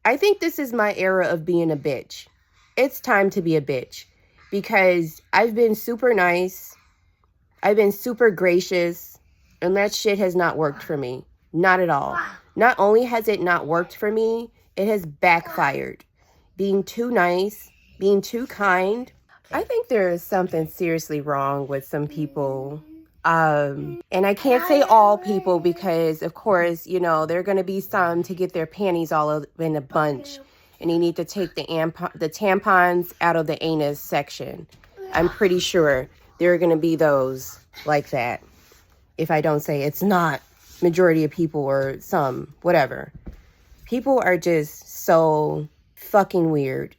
I think this is my era of being a bitch. It's time to be a bitch because I've been super nice. I've been super gracious, and that shit has not worked for me. Not at all. Not only has it not worked for me, it has backfired. Being too nice, being too kind. I think there is something seriously wrong with some people. And I can't say all people because, of course, you know, there are going to be some to get their panties all up in a bunch. And you need to take the tampons out of the anus section. I'm pretty sure there are going to be those like that. If I don't say it's not majority of people or some, whatever. People are just so fucking weird.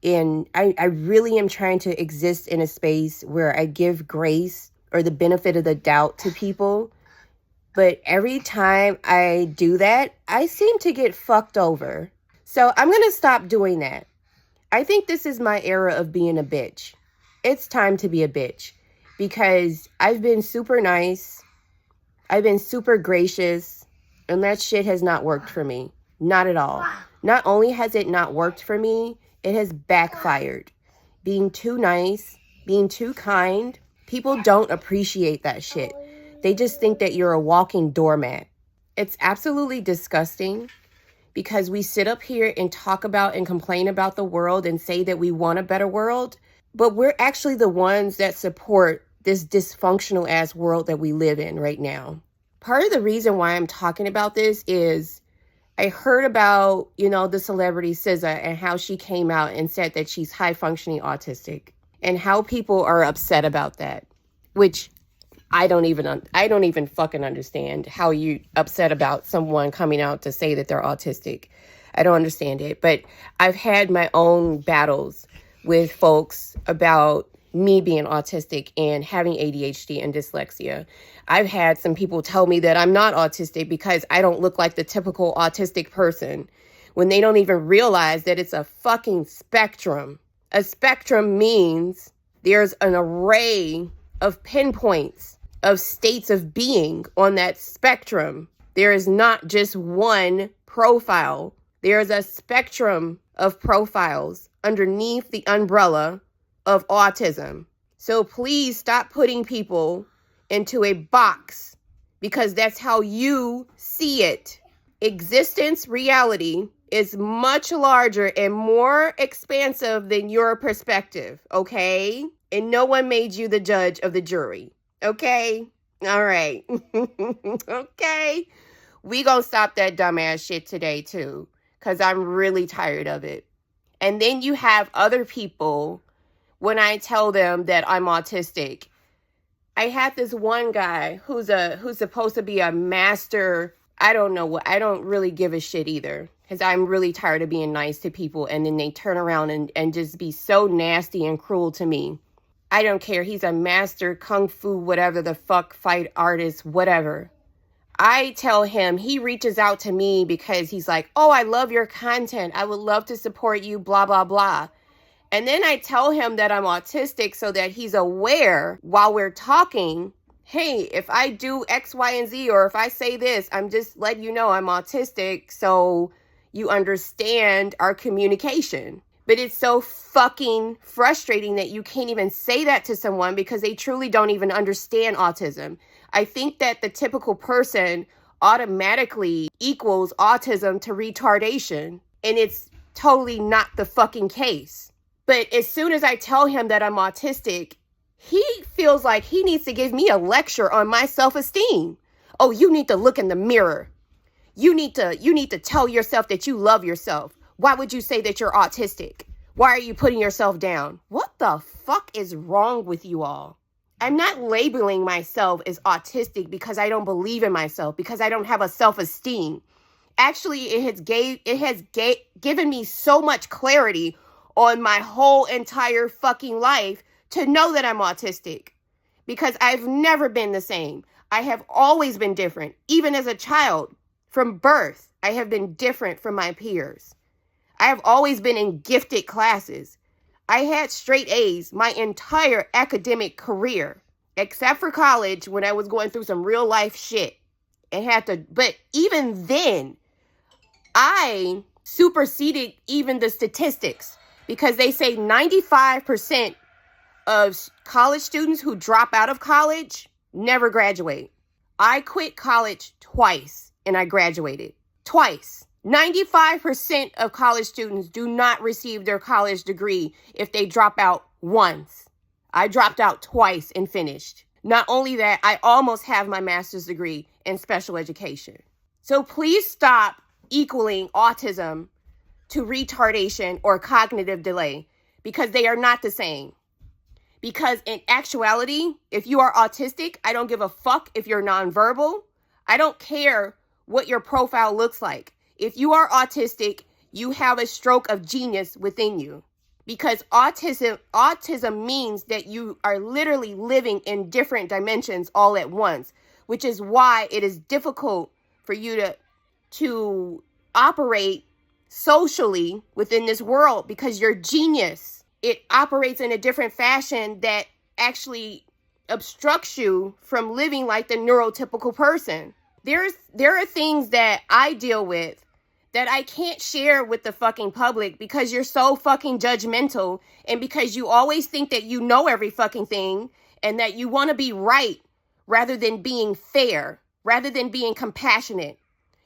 And I really am trying to exist in a space where I give grace or the benefit of the doubt to people. But every time I do that, I seem to get fucked over. So I'm going to stop doing that. I think this is my era of being a bitch. It's time to be a bitch because I've been super nice. I've been super gracious, and that shit has not worked for me. Not at all. Not only has it not worked for me, it has backfired. Being too nice, being too kind, people don't appreciate that shit. They just think that you're a walking doormat. It's absolutely disgusting because we sit up here and talk about and complain about the world and say that we want a better world, but we're actually the ones that support this dysfunctional ass world that we live in right now. Part of the reason why I'm talking about this is I heard about, you know, the celebrity SZA and how she came out and said that she's high functioning autistic and how people are upset about that, which I don't even fucking understand how you upset about someone coming out to say that they're autistic. I don't understand it, but I've had my own battles with folks about me being autistic and having ADHD and dyslexia. I've had some people tell me that I'm not autistic because I don't look like the typical autistic person when they don't even realize that it's a fucking spectrum. A spectrum means there's an array of pinpoints of states of being on that spectrum. There is not just one profile. There's a spectrum of profiles underneath the umbrella of autism. So please stop putting people into a box because that's how you see it. Existence, reality is much larger and more expansive than your perspective, okay? And no one made you the judge of the jury, okay? All right. Okay. We gonna stop that dumbass shit today too, because I'm really tired of it. And then you have other people, when I tell them that I'm autistic, I had this one guy who's supposed to be a master. I don't know what, I don't really give a shit either because I'm really tired of being nice to people. And then they turn around and just be so nasty and cruel to me. I don't care. He's a master kung fu, whatever the fuck, fight artist, whatever. I tell him, he reaches out to me because he's like, oh, I love your content. I would love to support you, blah, blah, blah. And then I tell him that I'm autistic so that he's aware while we're talking, hey, if I do X, Y, and Z, or if I say this, I'm just letting you know I'm autistic so you understand our communication. But it's so fucking frustrating that you can't even say that to someone because they truly don't even understand autism. I think that the typical person automatically equals autism to retardation, and it's totally not the fucking case. But as soon as I tell him that I'm autistic, he feels like he needs to give me a lecture on my self-esteem. Oh, you need to look in the mirror. You need to tell yourself that you love yourself. Why would you say that you're autistic? Why are you putting yourself down? What the fuck is wrong with you all? I'm not labeling myself as autistic because I don't believe in myself, because I don't have a self-esteem. Actually, it has given me so much clarity on my whole entire fucking life to know that I'm autistic, because I've never been the same. I have always been different. Even as a child, from birth, I have been different from my peers. I have always been in gifted classes. I had straight A's my entire academic career, except for college when I was going through some real life shit and but even then, I superseded even the statistics, because they say 95% of college students who drop out of college never graduate. I quit college twice and I graduated twice. 95% of college students do not receive their college degree if they drop out once. I dropped out twice and finished. Not only that, I almost have my master's degree in special education. So please stop equaling autism to retardation or cognitive delay, because they are not the same. Because in actuality, if you are autistic, I don't give a fuck if you're nonverbal. I don't care what your profile looks like. If you are autistic, you have a stroke of genius within you. Because autism means that you are literally living in different dimensions all at once, which is why it is difficult for you to operate socially within this world, because your genius, it operates in a different fashion that actually obstructs you from living like the neurotypical person. There are things that I deal with that I can't share with the fucking public, because you're so fucking judgmental, and because you always think that you know every fucking thing, and that you want to be right rather than being fair, rather than being compassionate.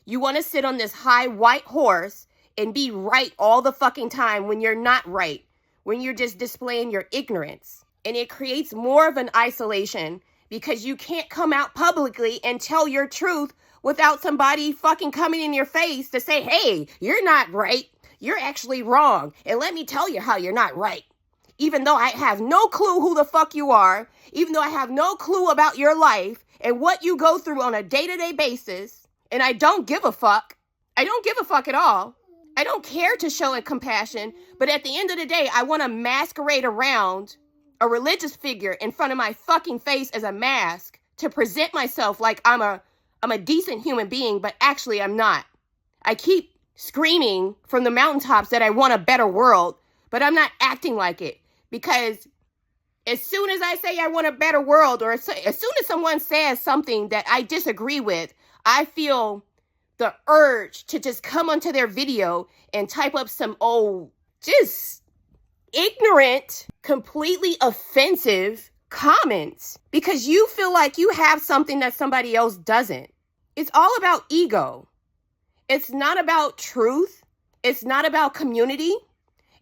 You want to sit on this high white horse and be right all the fucking time when you're not right, when you're just displaying your ignorance. And it creates more of an isolation, because you can't come out publicly and tell your truth without somebody fucking coming in your face to say, hey, you're not right. You're actually wrong. And let me tell you how you're not right. Even though I have no clue who the fuck you are, even though I have no clue about your life and what you go through on a day-to-day basis, and I don't give a fuck. I don't give a fuck at all. I don't care to show compassion, but at the end of the day, I want to masquerade around a religious figure in front of my fucking face as a mask to present myself like I'm a decent human being, but actually I'm not. I keep screaming from the mountaintops that I want a better world, but I'm not acting like it, because as soon as I say I want a better world, or as soon as someone says something that I disagree with, I feel the urge to just come onto their video and type up some old, just ignorant, completely offensive comments, because you feel like you have something that somebody else doesn't. It's all about ego. It's not about truth. It's not about community.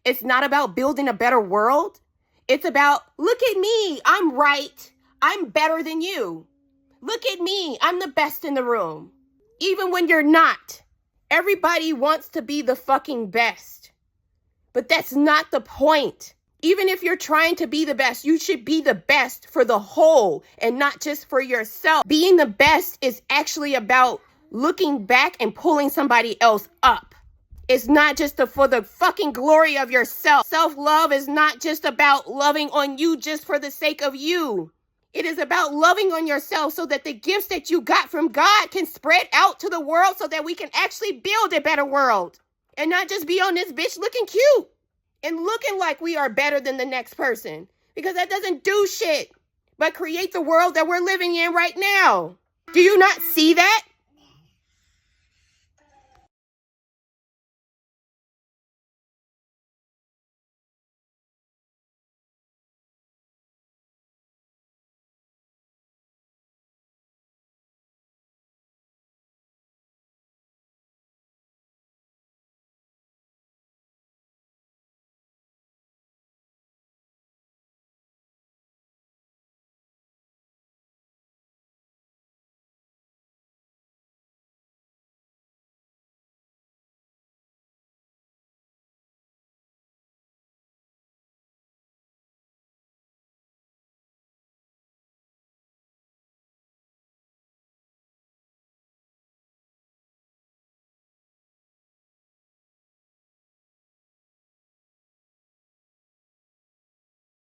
It's not about building a better world. It's about, look at me, I'm right. I'm better than you. Look at me, I'm the best in the room. Even when you're not. Everybody wants to be the fucking best. But that's not the point. Even if you're trying to be the best, you should be the best for the whole and not just for yourself. Being the best is actually about looking back and pulling somebody else up. It's not just for the fucking glory of yourself. Self-love is not just about loving on you just for the sake of you. It is about loving on yourself so that the gifts that you got from God can spread out to the world, so that we can actually build a better world and not just be on this bitch looking cute and looking like we are better than the next person, because that doesn't do shit but create the world that we're living in right now. Do you not see that?